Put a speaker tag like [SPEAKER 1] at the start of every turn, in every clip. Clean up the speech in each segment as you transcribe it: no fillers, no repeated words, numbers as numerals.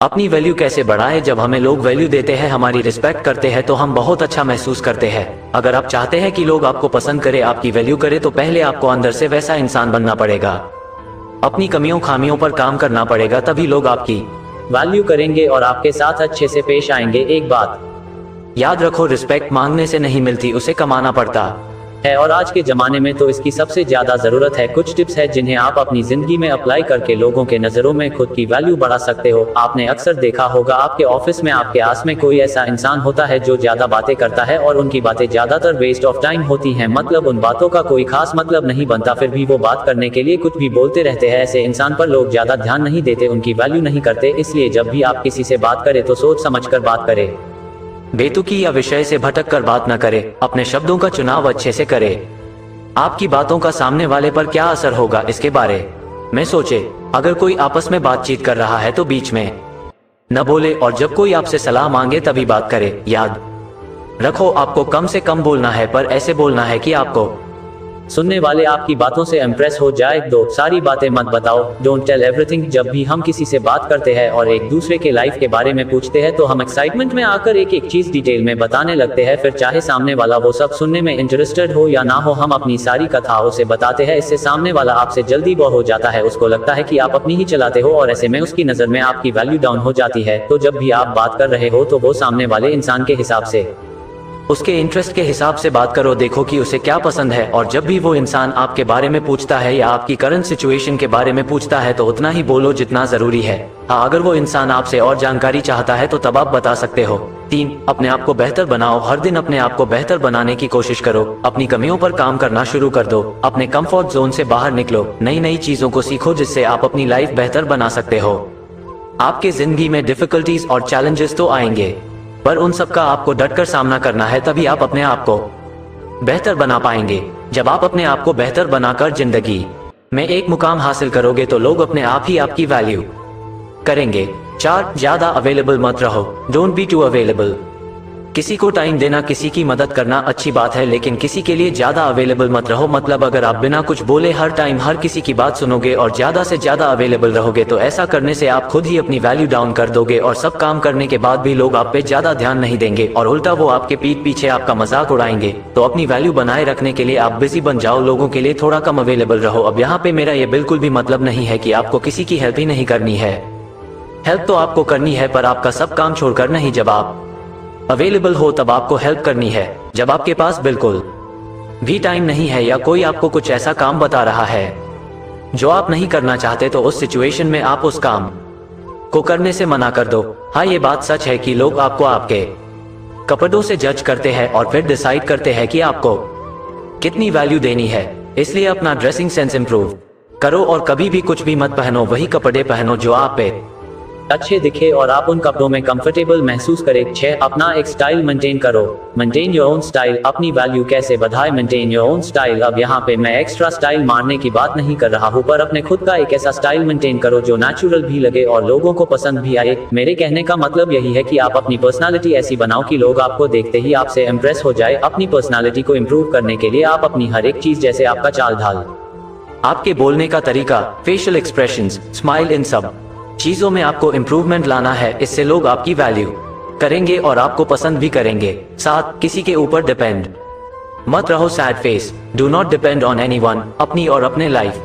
[SPEAKER 1] अपनी वैल्यू कैसे बढ़ाए? जब हमें लोग वैल्यू देते हैं, हमारी रिस्पेक्ट करते हैं, तो हम बहुत अच्छा महसूस करते हैं। अगर आप चाहते हैं कि लोग आपको पसंद करें, आपकी वैल्यू करें, तो पहले आपको अंदर से वैसा इंसान बनना पड़ेगा। अपनी कमियों खामियों पर काम करना पड़ेगा, तभी लोग आपकी वैल्यू करेंगे और आपके साथ अच्छे से पेश आएंगे। एक बात याद रखो, रिस्पेक्ट मांगने से नहीं मिलती, उसे कमाना पड़ता है, और आज के जमाने में तो इसकी सबसे ज्यादा जरूरत है। कुछ टिप्स है जिन्हें आप अपनी जिंदगी में अप्लाई करके लोगों के नजरों में खुद की वैल्यू बढ़ा सकते हो। आपने अक्सर देखा होगा, आपके ऑफिस में आपके आस में कोई ऐसा इंसान होता है जो ज्यादा बातें करता है और उनकी बातें ज्यादातर वेस्ट ऑफ टाइम होती हैं। मतलब उन बातों का कोई खास मतलब नहीं बनता, फिर भी वो बात करने के लिए कुछ भी बोलते रहते हैं। ऐसे इंसान पर लोग ज्यादा ध्यान नहीं देते, उनकी वैल्यू नहीं करते। इसलिए जब भी आप किसी से बात करें तो सोच समझ कर बात करें, बेतुकी या विषय से भटक कर बात न करे। अपने शब्दों का चुनाव अच्छे से करे। आपकी बातों का सामने वाले पर क्या असर होगा, इसके बारे में सोचे। अगर कोई आपस में बातचीत कर रहा है तो बीच में न बोले, और जब कोई आपसे सलाह मांगे तभी बात करे। याद रखो, आपको कम से कम बोलना है, पर ऐसे बोलना है कि आपको सुनने वाले आपकी बातों से इम्प्रेस हो जाए। दो सारी बातें मत बताओ, डोंट टेल एवरीथिंग। जब भी हम किसी से बात करते हैं और एक दूसरे के लाइफ के बारे में पूछते हैं तो हम एक्साइटमेंट में आकर एक एक चीज डिटेल में बताने लगते हैं। फिर चाहे सामने वाला वो सब सुनने में इंटरेस्टेड हो या ना हो, हम अपनी सारी कथाओं से बताते हैं। इससे सामने वाला आपसे जल्दी बोर हो जाता है, उसको लगता है कि आप अपनी ही चलाते हो, और ऐसे में उसकी नजर में आपकी वैल्यू डाउन हो जाती है। तो जब भी आप बात कर रहे हो तो वो सामने वाले इंसान के हिसाब से, उसके इंटरेस्ट के हिसाब से बात करो। देखो कि उसे क्या पसंद है, और जब भी वो इंसान आपके बारे में पूछता है या आपकी करंट सिचुएशन के बारे में पूछता है तो उतना ही बोलो जितना जरूरी है। हाँ, अगर वो इंसान आपसे और जानकारी चाहता है तो तब आप बता सकते हो। 3, अपने आप को बेहतर बनाओ। हर दिन अपने आप को बेहतर बनाने की कोशिश करो। अपनी कमियों पर काम करना शुरू कर दो। अपने कंफर्ट जोन से बाहर निकलो। नई नई चीजों को सीखो जिससे आप अपनी लाइफ बेहतर बना सकते हो। आपके जिंदगी में डिफिकल्टीज और चैलेंजेस तो आएंगे, पर उन सब का आपको डटकर सामना करना है, तभी आप अपने आप को बेहतर बना पाएंगे। जब आप अपने आप को बेहतर बनाकर जिंदगी में एक मुकाम हासिल करोगे तो लोग अपने आप ही आपकी वैल्यू करेंगे। 4, ज्यादा अवेलेबल मत रहो। Don't be too available. किसी को टाइम देना, किसी की मदद करना अच्छी बात है, लेकिन किसी के लिए ज्यादा अवेलेबल मत रहो। मतलब अगर आप बिना कुछ बोले हर टाइम हर किसी की बात सुनोगे और ज्यादा से ज्यादा अवेलेबल रहोगे तो ऐसा करने से आप खुद ही अपनी वैल्यू डाउन कर दोगे, और सब काम करने के बाद भी लोग आप पे ज्यादा ध्यान नहीं देंगे और उल्टा वो आपके पीठ पीछे आपका मजाक उड़ाएंगे। तो अपनी वैल्यू बनाए रखने के लिए आप बिजी बन जाओ, लोगों के लिए थोड़ा कम अवेलेबल रहो। अब यहाँ पे मेरा ये बिल्कुल भी मतलब नहीं है कि आपको किसी की हेल्प ही नहीं करनी है। हेल्प तो आपको करनी है, पर आपका सब काम छोड़कर नहीं। जब आप अवेलेबल हो तब आपको हेल्प करनी है। जब आपके पास बिल्कुल भी टाइम नहीं है या कोई आपको कुछ ऐसा काम बता रहा है जो आप नहीं करना चाहते, तो उस सिचुएशन में आप उस काम को करने से मना कर दो। हाँ, ये बात सच है कि लोग आपको आपके कपड़ों से जज करते हैं और फिर डिसाइड करते हैं कि आपको कितनी वैल्यू देनी है। इसलिए अपना ड्रेसिंग सेंस इंप्रूव करो और कभी भी कुछ भी मत पहनो। वही कपड़े पहनो जो आप पे अच्छे दिखे और आप उन कपड़ों में कंफर्टेबल महसूस करें। 6, अपना एक स्टाइल मेंटेन करो। Maintain your own style. अपनी वैल्यू कैसे बढ़ाए? Maintain your own style. अब यहाँ पे मैं एक्स्ट्रा स्टाइल मारने की बात नहीं कर रहा हूँ, पर अपने खुद का एक ऐसा स्टाइल मेंटेन करो जो नेचुरल भी लगे और लोगों को पसंद भी आए। मेरे कहने का मतलब यही है कि आप अपनी पर्सनालिटी ऐसी बनाओ कि लोग आपको देखते ही आपसे इम्प्रेस हो जाए। अपनी पर्सनालिटी को इम्प्रूव करने के लिए आप अपनी हर एक चीज, जैसे आपका चाल ढाल, आपके बोलने का तरीका, फेशियल एक्सप्रेशंस, स्माइल, इन सब चीजों में आपको इम्प्रूवमेंट लाना है। इससे लोग आपकी वैल्यू करेंगे और आपको पसंद भी करेंगे। 7, किसी के ऊपर डिपेंड मत रहो। Sad face. Do not depend on anyone. अपनी और अपने लाइफ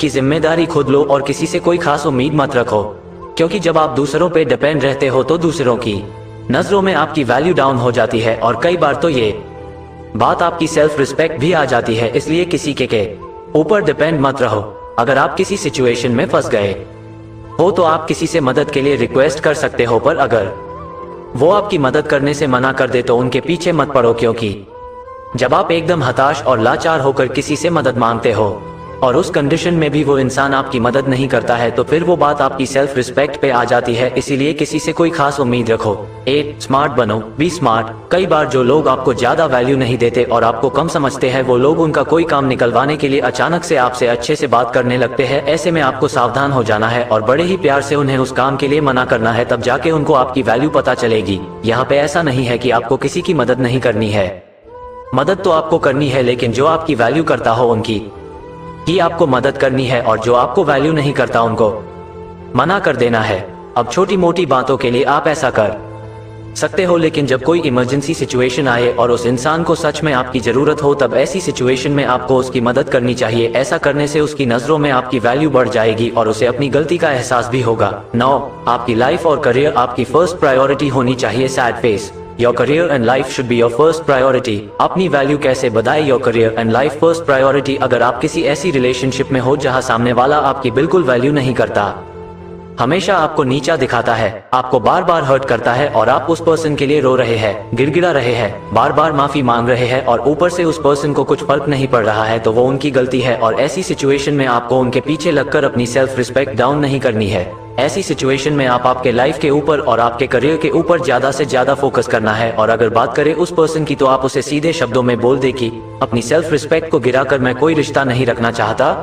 [SPEAKER 1] की जिम्मेदारी खुद लो और किसी से कोई खास उम्मीद मत रखो, क्योंकि जब आप दूसरों पे डिपेंड रहते हो तो दूसरों की नजरों में आपकी वैल्यू डाउन हो जाती है, और कई बार तो ये बात आपकी सेल्फ रिस्पेक्ट भी आ जाती है। इसलिए किसी के ऊपर डिपेंड मत रहो। अगर आप किसी सिचुएशन में फंस गए हो तो आप किसी से मदद के लिए रिक्वेस्ट कर सकते हो, पर अगर वो आपकी मदद करने से मना कर दे तो उनके पीछे मत पड़ो, क्योंकि जब आप एकदम हताश और लाचार होकर किसी से मदद मांगते हो और उस कंडीशन में भी वो इंसान आपकी मदद नहीं करता है तो फिर वो बात आपकी सेल्फ रिस्पेक्ट पे आ जाती है। इसीलिए किसी से कोई खास उम्मीद रखो। 8, स्मार्ट बनो। Be smart. कई बार जो लोग आपको ज्यादा वैल्यू नहीं देते और आपको कम समझते हैं, वो लोग उनका कोई काम निकलवाने के लिए अचानक से आपसे अच्छे से बात करने लगते हैं। ऐसे में आपको सावधान हो जाना है और बड़े ही प्यार से उन्हें उस काम के लिए मना करना है, तब जाके उनको आपकी वैल्यू पता चलेगी। यहाँ पे ऐसा नहीं है कि आपको किसी की मदद नहीं करनी है, मदद तो आपको करनी है, लेकिन जो आपकी वैल्यू करता हो उनकी ही आपको मदद करनी है, और जो आपको वैल्यू नहीं करता उनको मना कर देना है। अब छोटी मोटी बातों के लिए आप ऐसा कर सकते हो, लेकिन जब कोई इमरजेंसी सिचुएशन आए और उस इंसान को सच में आपकी जरूरत हो, तब ऐसी सिचुएशन में आपको उसकी मदद करनी चाहिए। ऐसा करने से उसकी नजरों में आपकी वैल्यू बढ़ जाएगी और उसे अपनी गलती का एहसास भी होगा। 9, आपकी लाइफ और करियर आपकी फर्स्ट प्रायोरिटी होनी चाहिए। Sad face, your career and life should be your first priority. अपनी वैल्यू कैसे बढ़ाए? Your career and life first priority. अगर आप किसी ऐसी रिलेशनशिप में हो जहां सामने वाला आपकी बिल्कुल वैल्यू नहीं करता, हमेशा आपको नीचा दिखाता है, आपको बार बार हर्ट करता है और आप उस पर्सन के लिए रो रहे हैं, गिड़गिड़ा रहे हैं, बार बार माफी मांग रहे हैं और ऊपर से उस पर्सन को कुछ फर्क नहीं पड़ रहा है, तो वो उनकी गलती है। और ऐसी सिचुएशन में आपको उनके पीछे लगकर अपनी सेल्फ रिस्पेक्ट डाउन नहीं करनी है। ऐसी सिचुएशन में आप आपके लाइफ के ऊपर और आपके करियर के ऊपर ज्यादा से ज्यादा फोकस करना है। और अगर बात करें उस पर्सन की, तो आप उसे सीधे शब्दों में बोल दे कि अपनी सेल्फ रिस्पेक्ट को गिराकर मैं कोई रिश्ता नहीं रखना चाहता।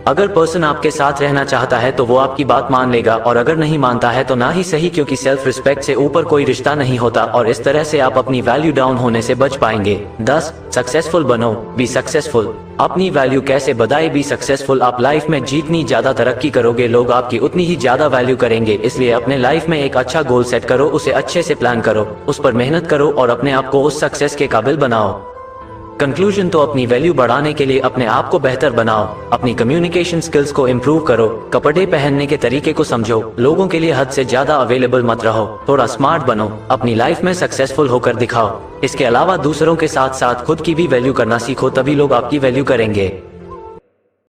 [SPEAKER 1] अगर पर्सन आपके साथ रहना चाहता है तो वो आपकी बात मान लेगा, और अगर नहीं मानता है तो ना ही सही, क्योंकि सेल्फ रिस्पेक्ट से ऊपर कोई रिश्ता नहीं होता और इस तरह से आप अपनी वैल्यू डाउन होने से बच पाएंगे। 10, सक्सेसफुल बनो, बी सक्सेसफुल। अपनी वैल्यू कैसे बढ़ाए? Be successful. आप लाइफ में जितनी ज्यादा तरक्की करोगे, लोग आपकी उतनी ही ज्यादा वैल्यू करेंगे। इसलिए अपने लाइफ में एक अच्छा गोल सेट करो, उसे अच्छे से प्लान करो, उस पर मेहनत करो और अपने आप को उस सक्सेस के काबिल बनाओ। कंक्लूजन, तो अपनी वैल्यू बढ़ाने के लिए अपने आप को बेहतर बनाओ, अपनी कम्युनिकेशन स्किल्स को इम्प्रूव करो, कपड़े पहनने के तरीके को समझो, लोगों के लिए हद से ज्यादा अवेलेबल मत रहो, थोड़ा स्मार्ट बनो, अपनी लाइफ में सक्सेसफुल होकर दिखाओ। इसके अलावा दूसरों के साथ साथ खुद की भी वैल्यू करना सीखो, तभी लोग आपकी वैल्यू करेंगे।